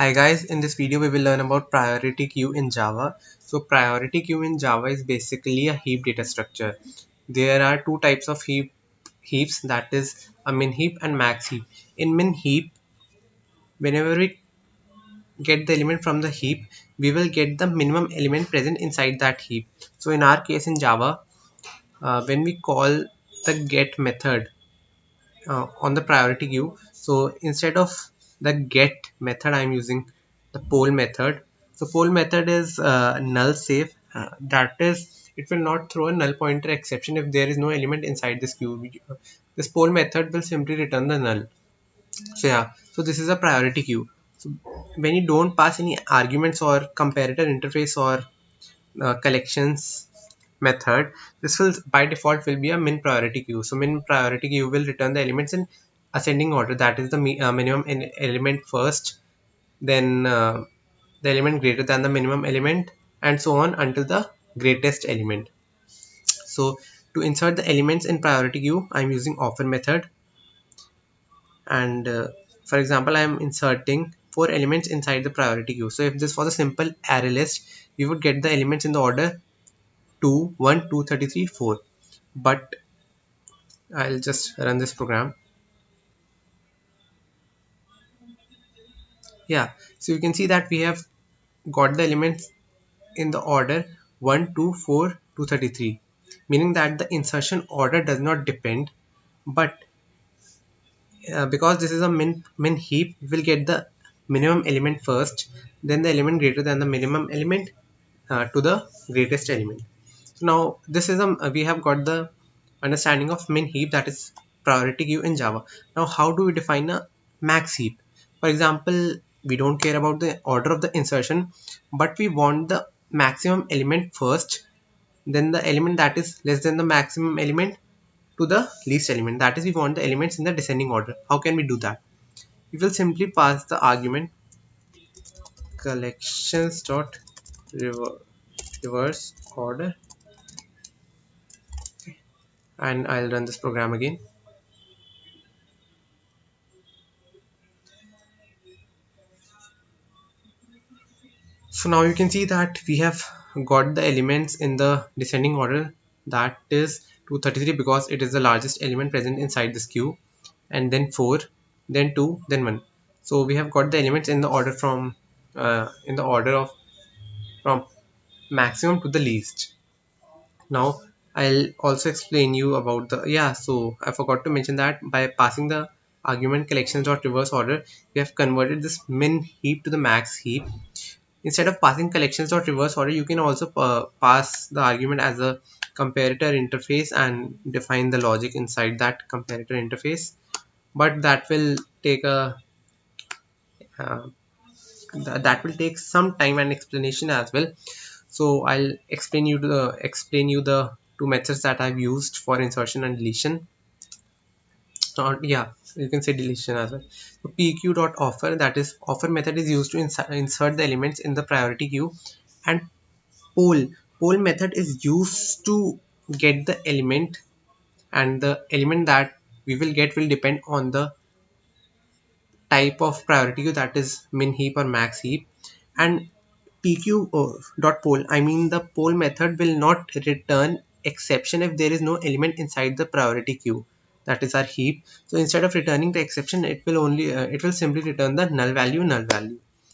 Hi guys, in this video we will learn about priority queue in Java. So priority queue in Java is basically a heap data structure. There are two types of heaps, that is a min heap and max heap. In min heap, whenever we get the element from the heap, we will get the minimum element present inside that heap. So in our case in Java, when we call the get method on the priority queue, so instead of the get method I'm using the poll method. So poll method is null safe, that is it will not throw a null pointer exception if there is no element inside this queue. This poll method will simply return the null. So yeah, so this is a priority queue. So when you don't pass any arguments or comparator interface or collections method, this will by default will be a min priority queue. So min priority queue will return the elements in ascending order, that is the minimum element first, then the element greater than the minimum element, and so on until the greatest element. So to insert the elements in priority queue, I'm using offer method. And for example, I am inserting 4 elements inside the priority queue. So if this was a simple array list, we would get the elements in the order 2, 1, 2, 33, 4. But I'll just run this program. Yeah, so you can see that we have got the elements in the order 1, 2, 4, 233, meaning that the insertion order does not depend. But because this is a min heap, we will get the minimum element first, then the element greater than the minimum element to the greatest element. So now this is we have got the understanding of min heap, that is priority queue in Java. Now how do we define a max heap? For example, we don't care about the order of the insertion, but we want the maximum element first, then the element that is less than the maximum element to the least element, that is we want the elements in the descending order. How can we do that? We will simply pass the argument collections dot reverse order, and I'll run this program again. So now you can see that we have got the elements in the descending order, that is 233 because it is the largest element present inside this queue, and then 4, then 2, then 1. So we have got the elements in the order from in the order of from maximum to the least. Now I'll also explain you about the, yeah, so I forgot to mention that by passing the argument collections dot reverse order, we have converted this min heap to the max heap. Instead of passing collections dot reverse order, you can also pass the argument as a comparator interface and define the logic inside that comparator interface. But that will take a uh, that will take some time and explanation as well. So I'll explain you the two methods that I've used for insertion and deletion. Yeah, you can say deletion as well. So pq.offer, that is offer method, is used to insert the elements in the priority queue, and poll poll method is used to get the element, and the element that we will get will depend on the type of priority queue, that is min heap or max heap. And pq dot poll, I mean the poll method will not return exception if there is no element inside the priority queue, that is our heap. So instead of returning the exception, it will simply return the null value.